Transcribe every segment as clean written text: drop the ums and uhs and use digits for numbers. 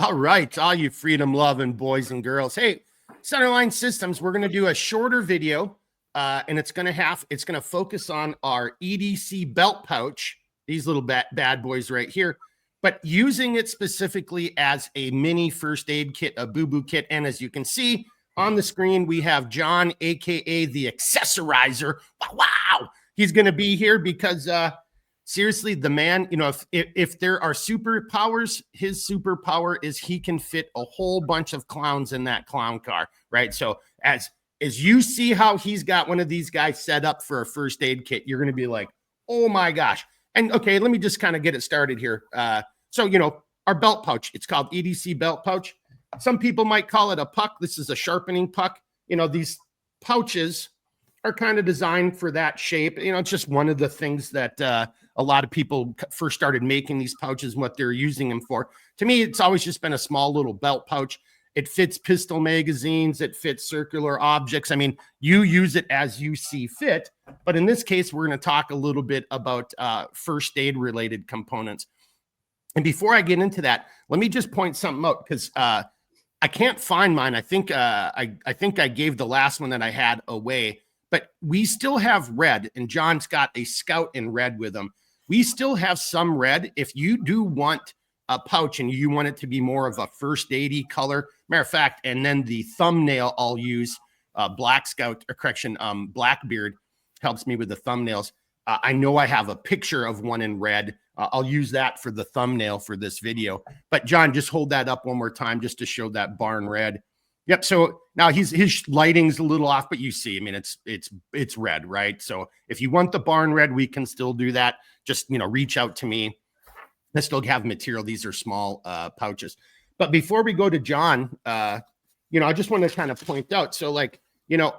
All right, all you freedom loving boys and girls. Hey, Centerline Systems, we're going to do a shorter video, and it's going to focus on our EDC belt pouch, these little bad boys right here, but using it specifically as a mini first aid kit, a boo-boo kit. And as you can see on the screen, we have John, aka the Accessorizer. Wow, he's going to be here because seriously, the man, you know, if there are superpowers, his superpower is he can fit a whole bunch of clowns in that clown car, right? So as you see how he's got one of these guys set up for a first aid kit, you're going to be like, oh my gosh. And okay, let me just kind of get it started here. So, you know, our belt pouch, it's called EDC belt pouch. Some people might call it a puck. This is a sharpening puck. You know, these pouches are kind of designed for that shape. You know, it's just one of the things that a lot of people first started making these pouches and what they're using them for. To me, it's always just been a small little belt pouch. It fits pistol magazines. It fits circular objects. I mean, you use it as you see fit. But in this case, we're going to talk a little bit about first aid related components. And before I get into that, let me just point something out because I can't find mine. I think I gave the last one that I had away. But we still have red, and John's got a Scout in red with him. We still have some red. If you do want a pouch and you want it to be more of a first aid-y color, matter of fact, and then the thumbnail I'll use Black Scout, or correction, Blackbeard helps me with the thumbnails. I know I have a picture of one in red. I'll use that for the thumbnail for this video. But John, just hold that up one more time just to show that barn red. Yep. So now his lighting's a little off, but you see, I mean, it's red, right? So if you want the barn red, we can still do that. Just, you know, reach out to me. I still have material. These are small pouches. But before we go to John, you know, I just want to kind of point out. So like, you know,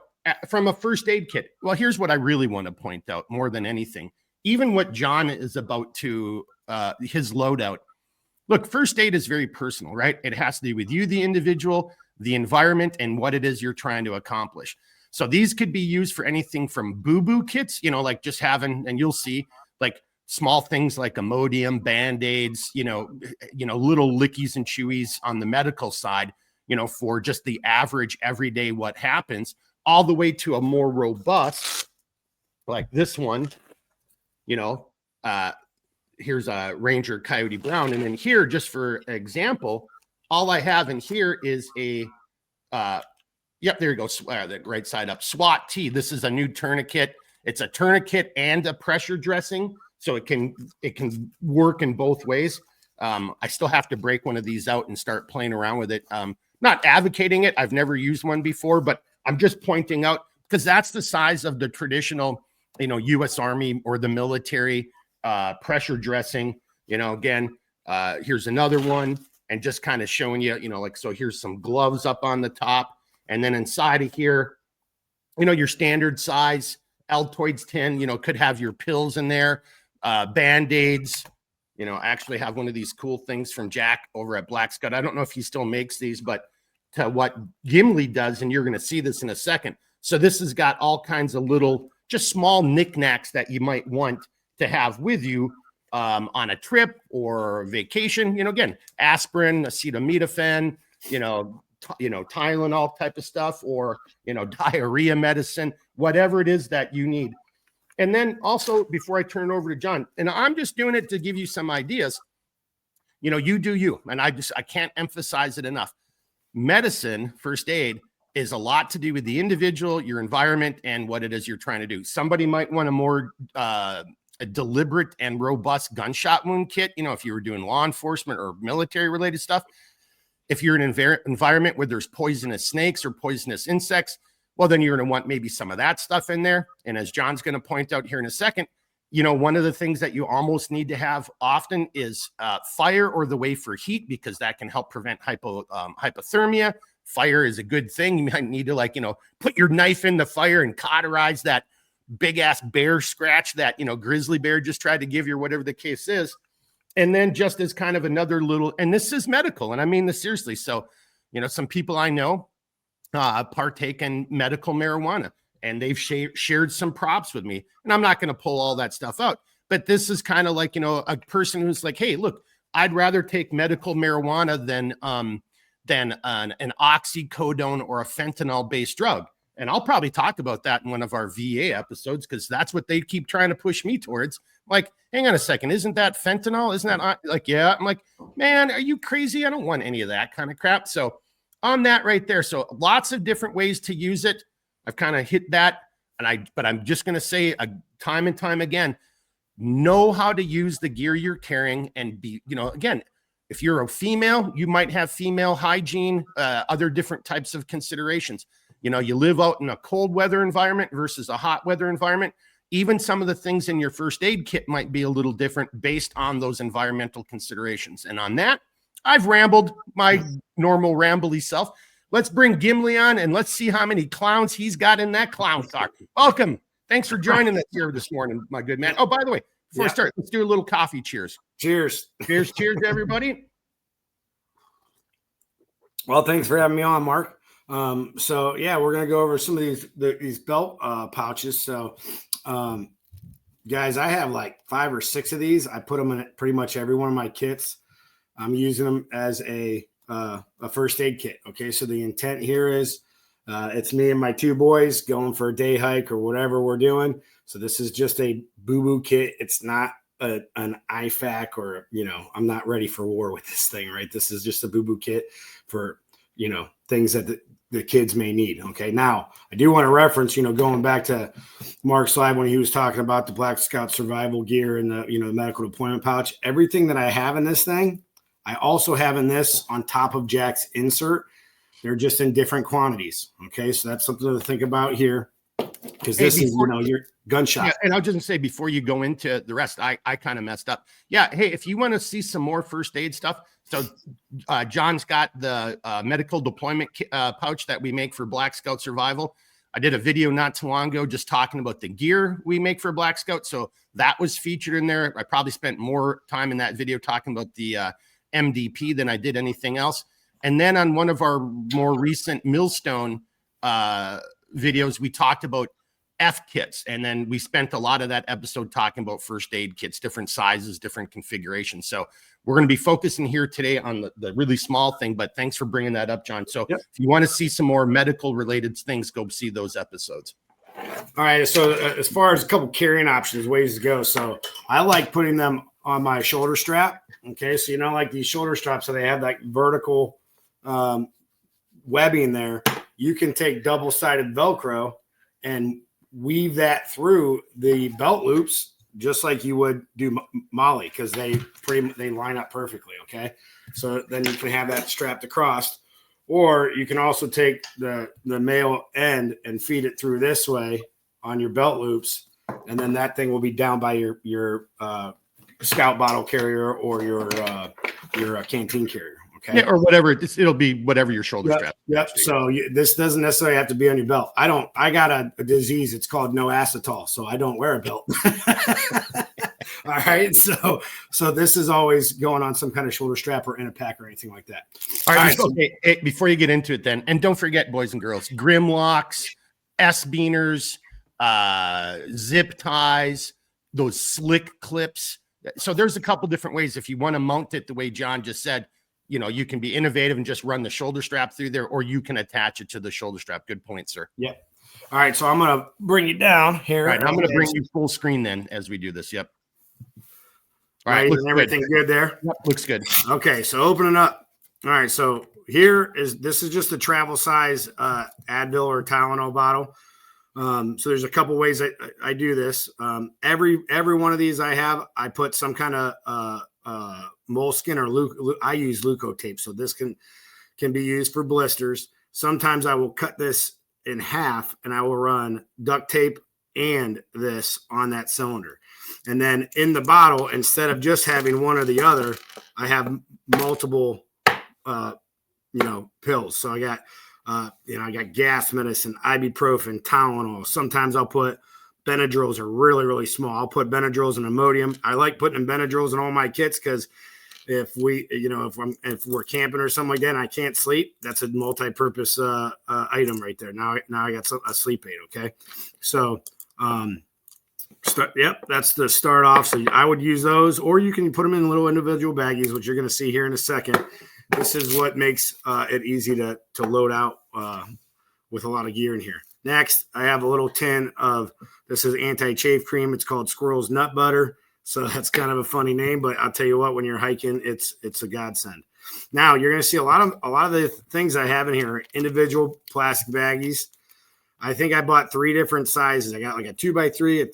from a first aid kit, well, here's what I really want to point out more than anything. Even what John is about to, his loadout. Look, first aid is very personal, right? It has to do with you, the individual, the environment, and what it is you're trying to accomplish. So these could be used for anything from boo-boo kits, you know, like just having, and you'll see like small things like Imodium, Band-Aids, you know, little lickies and chewies on the medical side, you know, for just the average everyday what happens, all the way to a more robust, like this one, you know, here's a Ranger Coyote Brown. And then here, just for example, all I have in here is a, yep, there you go, the right side up, SWAT T. This is a new tourniquet. It's a tourniquet and a pressure dressing, so it can work in both ways. I still have to break one of these out and start playing around with it. Not advocating it. I've never used one before, but I'm just pointing out because that's the size of the traditional, you know, U.S. Army or the military pressure dressing. You know, again, here's another one. And just kind of showing you, you know, like, so here's some gloves up on the top. And then inside of here, you know, your standard size Altoids tin, you know, could have your pills in there, Band-Aids. You know, I actually have one of these cool things from Jack over at Black Scout. I don't know if he still makes these, but to what Gimli does, and you're going to see this in a second. So this has got all kinds of little, just small knickknacks that you might want to have with you on a trip or vacation. You know, again, aspirin, acetaminophen, you know, Tylenol type of stuff, or, you know, diarrhea medicine, whatever it is that you need. And then also, before I turn it over to John, and I'm just doing it to give you some ideas, you know, you do you. And I can't emphasize it enough. Medicine, first aid, is a lot to do with the individual, your environment, and what it is you're trying to do. Somebody might want a more a deliberate and robust gunshot wound kit, you know, if you were doing law enforcement or military related stuff. If you're in an environment where there's poisonous snakes or poisonous insects, well, then you're going to want maybe some of that stuff in there. And as John's going to point out here in a second, you know, one of the things that you almost need to have often is fire or the way for heat, because that can help prevent hypothermia. Fire is a good thing. You might need to, like, you know, put your knife in the fire and cauterize that big ass bear scratch that, you know, grizzly bear just tried to give you, or whatever the case is. And then just as kind of another little, and this is medical, and I mean this seriously. So, you know, some people I know partake in medical marijuana, and they've shared some props with me, and I'm not going to pull all that stuff out, but this is kind of like, you know, a person who's like, hey, look, I'd rather take medical marijuana than an oxycodone or a fentanyl based drug. And I'll probably talk about that in one of our VA episodes, because that's what they keep trying to push me towards. Like, hang on a second, isn't that fentanyl? Isn't that like, yeah? I'm like, man, are you crazy? I don't want any of that kind of crap. So on that right there, so lots of different ways to use it. I've kind of hit that, but I'm just going to say time and time again, know how to use the gear you're carrying, and be, again, if you're a female, you might have female hygiene, other different types of considerations. You live out in a cold weather environment versus a hot weather environment. Even some of the things in your first aid kit might be a little different based on those environmental considerations. And on that, I've rambled my normal rambly self. Let's bring Gimli on, and let's see how many clowns he's got in that clown car. Welcome. Thanks for joining us here this morning, my good man. Oh, by the way, before I start, let's do a little coffee cheers. Cheers. Cheers to everybody. Well, thanks for having me on, Mark. So yeah, we're going to go over some of these belt pouches. So guys, I have like 5 or 6 of these. I put them in pretty much every one of my kits. I'm using them as a first aid kit. Okay. So the intent here is it's me and my 2 boys going for a day hike or whatever we're doing. So this is just a boo-boo kit. It's not an IFAC or, I'm not ready for war with this thing, right? This is just a boo-boo kit for, things that the kids may need. Okay. Now I do want to reference, going back to Mark's slide when he was talking about the Black Scout survival gear and the, the medical deployment pouch, everything that I have in this thing, I also have in this on top of Jack's insert. They're just in different quantities. Okay. So that's something to think about here, because this is, your gunshot. Yeah, and I was just gonna say, before you go into the rest, I kind of messed up. Yeah. Hey, if you want to see some more first aid stuff, so John's got the medical deployment pouch that we make for Black Scout survival. I did a video not too long ago just talking about the gear we make for Black Scout. So that was featured in there. I probably spent more time in that video talking about the MDP than I did anything else. And then on one of our more recent Millstone videos, we talked about F kits. And then we spent a lot of that episode talking about first aid kits, different sizes, different configurations. So we're going to be focusing here today on the really small thing, but thanks for bringing that up, John. So If you want to see some more medical related things, go see those episodes. All right. So as far as a couple carrying options, ways to go. So I like putting them on my shoulder strap. Okay. So, like these shoulder straps, so they have like vertical webbing there. You can take double-sided Velcro and weave that through the belt loops, just like you would do Molly, because they line up perfectly. Okay. So then you can have that strapped across, or you can also take the male end and feed it through this way on your belt loops. And then that thing will be down by your scout bottle carrier or your canteen carrier. Okay. Yeah, or whatever. It'll be whatever your shoulder strap. Yep. So this doesn't necessarily have to be on your belt. I got a disease. It's called no acetol, so I don't wear a belt. All right. So this is always going on some kind of shoulder strap or in a pack or anything like that. All right. Okay. Hey, before you get into it then, and don't forget, boys and girls, Grim locks, S-beaners, zip ties, those slick clips. So there's a couple different ways. If you want to mount it the way John just said, you can be innovative and just run the shoulder strap through there, or you can attach it to the shoulder strap. Good point, sir. Yep. All right. So I'm going to bring you down here. All right. I'm going to bring you full screen then as we do this. Yep. All right. Is everything good there? Yep, looks good. Okay. So opening up. All right. So this is just a travel size Advil or Tylenol bottle. So there's a couple ways I do this. Every one of these I put some kind of moleskin or I use Leuco tape. So this can be used for blisters. Sometimes I will cut this in half and I will run duct tape and this on that cylinder. And then in the bottle, instead of just having one or the other, I have multiple, pills. So I got, I got gas medicine, ibuprofen, Tylenol. Sometimes I'll put Benadryls are really, really small. I'll put Benadryls and Imodium. I like putting Benadryls in all my kits because if we're camping or something like that and I can't sleep, that's a multi-purpose item right there. Now I got a sleep aid. Okay. So Yep, that's the start off. So I would use those, or you can put them in little individual baggies, which you're going to see here in a second. This is what makes it easy to load out with a lot of gear in here. Next, I have a little tin of, this is anti-chafe cream. It's called Squirrel's Nut Butter. So that's kind of a funny name, but I'll tell you what, when you're hiking, it's a godsend. Now you're going to see a lot of the things I have in here are individual plastic baggies. I think I bought 3 different sizes. I got like a 2x3, a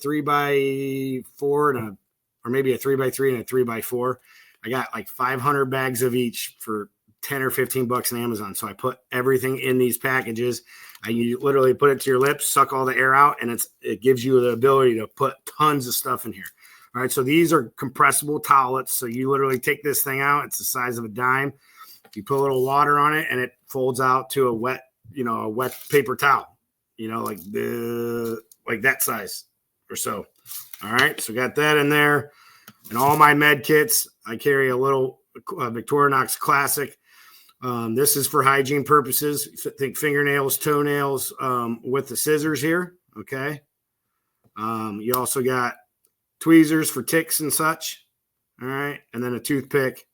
3x4, and or maybe a 3x3 and a 3x4. I got like 500 bags of each for 10 or 15 bucks on Amazon. So I put everything in these packages. You literally put it to your lips, suck all the air out, and it gives you the ability to put tons of stuff in here. All right, so these are compressible towelettes. So you literally take this thing out. It's the size of a dime. You put a little water on it, and it folds out to a wet paper towel. Like that size or so. All right, so got that in there. And all my med kits, I carry a little Victorinox Classic. This is for hygiene purposes. Think fingernails, toenails with the scissors here. Okay. You also got tweezers for ticks and such. All right. And then a toothpick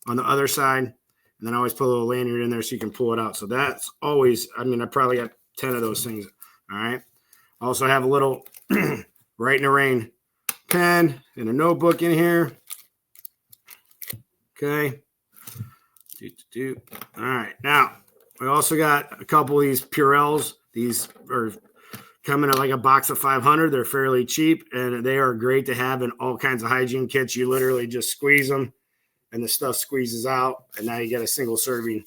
on the other side. And then I always put a little lanyard in there so you can pull it out. So that's always, I probably got 10 of those things. All right. I also have a little Write in the Rain pen and a notebook in here. Okay. All right. Now, we also got a couple of these Purells. These are coming in like a box of 500. They're fairly cheap, and they are great to have in all kinds of hygiene kits. You literally just squeeze them, and the stuff squeezes out, and now you get a single serving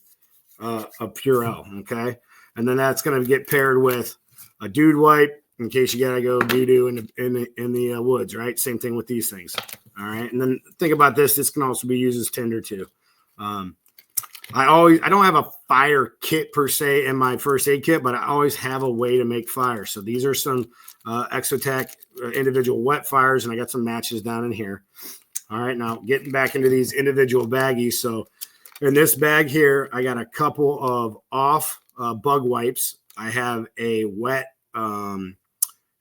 of Purell, okay? And then that's going to get paired with a dude wipe in case you got to go doo-doo in the woods, right? Same thing with these things, all right? And then think about this. This can also be used as tinder too. I don't have a fire kit per se in my first aid kit, but I always have a way to make fire. So these are some Exotech individual wet fires, and I got some matches down in here. All right, now getting back into these individual baggies. So in this bag here, I got a couple of off bug wipes. I have a wet,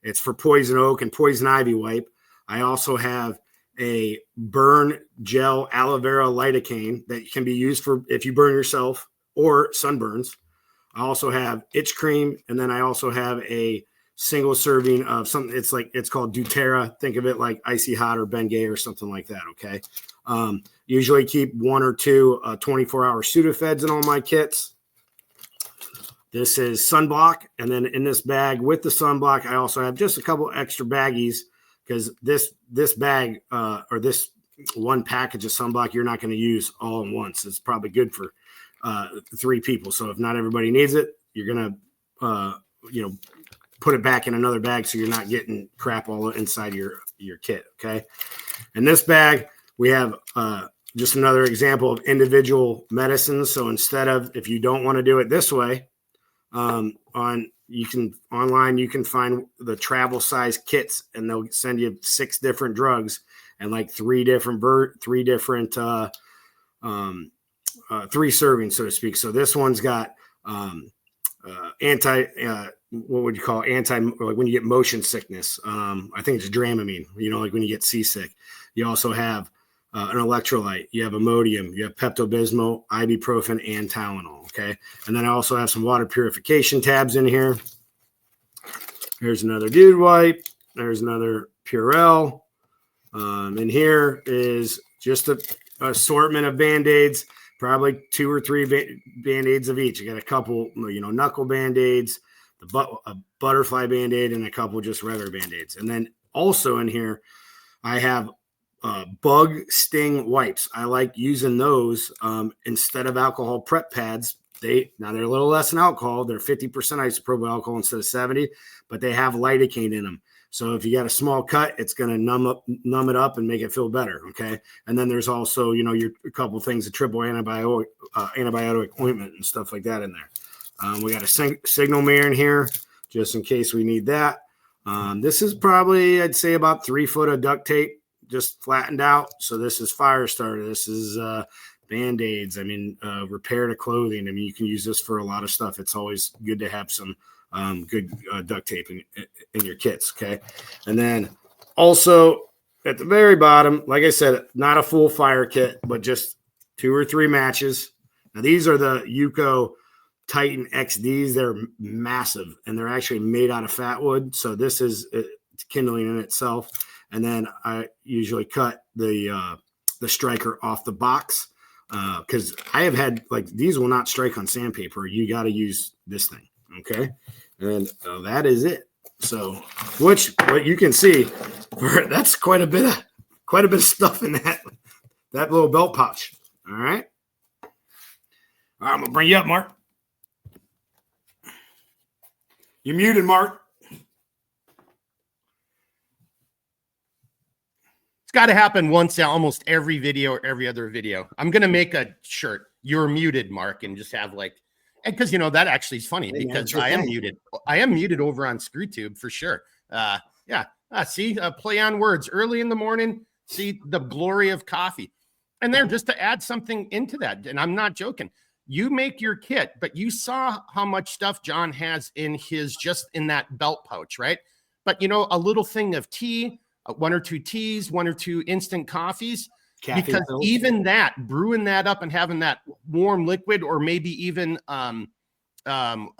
it's for poison oak and poison ivy wipe. I also have a burn gel aloe vera lidocaine that can be used for if you burn yourself or sunburns. I also have itch cream, and then I also have a single serving of something. It's called doTERRA. Think of it like Icy Hot or Bengay or something like that. Okay. Usually keep 1 or 2 24-hour Sudafeds in all my kits. This is sunblock, and then in this bag with the sunblock, I also have just a couple extra baggies. Because this bag or this one package of sunblock, you're not going to use all at once. It's probably good for 3 people. So if not everybody needs it, you're going to, put it back in another bag so you're not getting crap all inside your kit. Okay. In this bag, we have just another example of individual medicines. So instead of, if you don't want to do it this way, you can find the travel size kits, and they'll send you 6 different drugs and like 3 different 3 servings, so to speak. So this one's got what would you call like when you get motion sickness. I think it's Dramamine, like when you get seasick. You also have an electrolyte, you have Imodium, you have Pepto-Bismol, ibuprofen, and Tylenol. Okay. And then I also have some water purification tabs in here. Here's another dude wipe. There's another Purell. And here is just an assortment of Band-Aids, probably 2 or 3 Band-Aids of each. I got a couple, knuckle Band-Aids, a butterfly Band-Aid, and a couple just regular Band-Aids. And then also in here, I have bug sting wipes. I like using those instead of alcohol prep pads. They're a little less than alcohol. They're 50% isopropyl alcohol instead of 70, but they have lidocaine in them. So if you got a small cut, it's going to numb it up and make it feel better. Okay. And then there's also, your a couple of things, a triple antibiotic ointment and stuff like that in there. We got a signal mirror in here just in case we need that. This is probably, I'd say, about 3 foot of duct tape, just flattened out. So this is fire starter. This is Band-Aids. Repair to clothing. You can use this for a lot of stuff. It's always good to have some good duct tape in your kits. Okay. And then Also, at the very bottom, like I said, not a full fire kit, but just 2 or 3 matches. Now, these are the Yuko Titan XDs. They're massive, and they're actually made out of fat wood. So this is kindling in itself. And then I usually cut the striker off the box because I have had, like, these will not strike on sandpaper. You got to use this thing, okay? And that is it. So, what you can see, that's quite a bit of stuff in that little belt pouch. All right. I'm gonna bring you up, Mark. You're muted, Mark. It's got to happen once in almost every video or every other video. I'm gonna make a shirt. You're muted, Mark, and just have like. And because, you know, that actually is funny because I am muted. I am muted over on ScrewTube for sure. Yeah. See, play on words early in the morning. See the glory of coffee. And there, just to add something into that, and I'm not joking, you make your kit, but you saw how much stuff John has in his, just in that belt pouch, right? But, you know, a little thing of tea, 1 or 2 teas, 1 or 2 instant coffees. Caffeine because pills. Even that, brewing that up and having that warm liquid, or maybe even a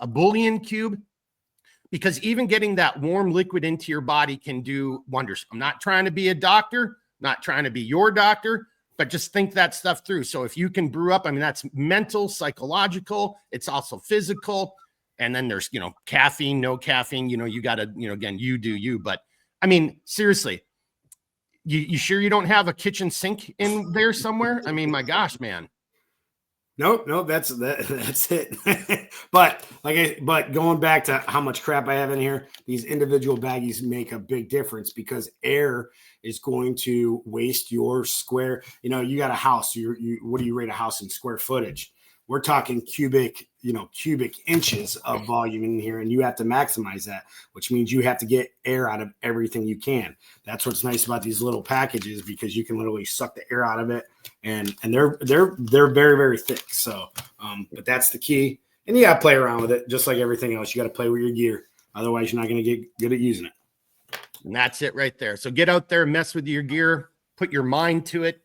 bouillon cube, because even getting that warm liquid into your body can do wonders. I'm not trying to be a doctor, not trying to be your doctor, but just think that stuff through. So if you can brew up, I mean, that's mental, psychological, it's also physical. And then there's, you know, caffeine, no caffeine, you know, you got to, you know, again, you do you. But I mean, seriously, you sure you don't have a kitchen sink in there somewhere? I mean, my gosh, man. Nope, that's it. but going back to how much crap I have in here, these individual baggies make a big difference because air is going to waste your square. You know, you got a house. What do you rate a house in square footage? We're talking cubic inches of volume in here, and you have to maximize that, which means you have to get air out of everything you can. That's what's nice about these little packages, because you can literally suck the air out of it, and they're very, very thick. So, but that's the key. And you got to play around with it, just like everything else. You got to play with your gear, otherwise you're not going to get good at using it. And that's it right there. So get out there, mess with your gear, put your mind to it.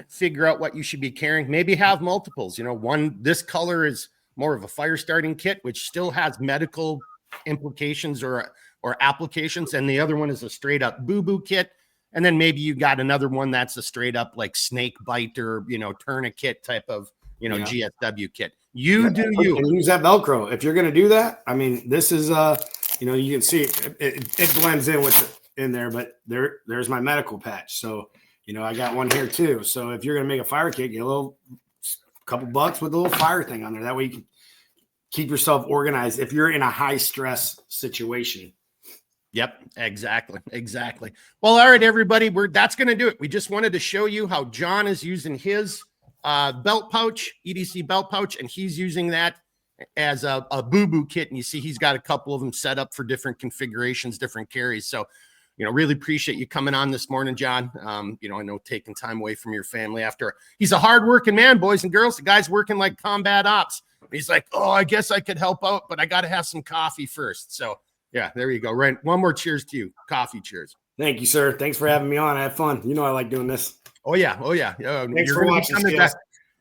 Figure out what you should be carrying. Maybe have multiples. You know, this color is more of a fire starting kit, which still has medical implications or applications, and the other one is a straight up boo-boo kit. And then maybe you got another one that's a straight up like snake bite or, you know, tourniquet type of, you know, GSW kit. You do you. And use that Velcro if you're going to do that. I mean, this is you know, you can see it blends in there, but there's my medical patch. So, you know, I got one here too. So if you're going to make a fire kit, get a couple bucks with a little fire thing on there. That way you can keep yourself organized if you're in a high stress situation. Yep, exactly. Well, all right, everybody, that's going to do it. We just wanted to show you how John is using his belt pouch, EDC belt pouch, and he's using that as a boo-boo kit. And you see he's got a couple of them set up for different configurations, different carries. So, you know, really appreciate you coming on this morning, John. You know, I know taking time away from your family after he's a hardworking man, boys and girls. The guy's working like combat ops. He's like, oh, I guess I could help out, but I got to have some coffee first. So yeah, there you go. Right. One more cheers to you. Coffee cheers. Thank you, sir. Thanks for having me on. I had fun. You know, I like doing this. Oh yeah. Thanks for watching.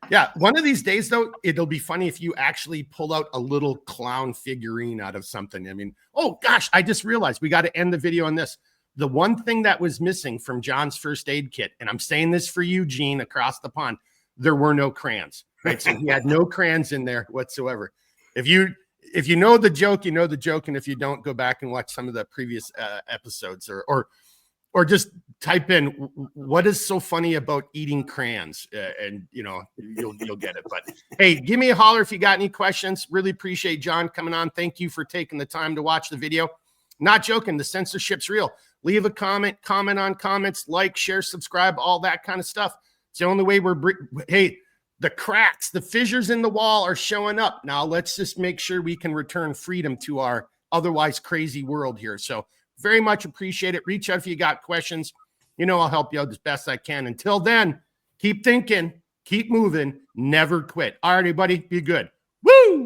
Yeah. One of these days though, it'll be funny if you actually pull out a little clown figurine out of something. I mean, oh gosh, I just realized we got to end the video on this. The one thing that was missing from John's first aid kit, and I'm saying this for you, Gene, across the pond, there were no crayons, right? So he had no crayons in there whatsoever. If you know the joke, you know the joke. And if you don't, go back and watch some of the previous episodes or just type in what is so funny about eating crayons, and you know, you'll get it. But hey, give me a holler if you got any questions. Really appreciate John coming on. Thank you for taking the time to watch the video. Not joking. The censorship's real. Leave a comment on comments, like, share, subscribe, all that kind of stuff. It's the only way hey, the cracks, the fissures in the wall are showing up. Now let's just make sure we can return freedom to our otherwise crazy world here. So very much appreciate it. Reach out if you got questions. You know, I'll help you out as best I can. Until then, keep thinking, keep moving, never quit. All right, everybody, be good.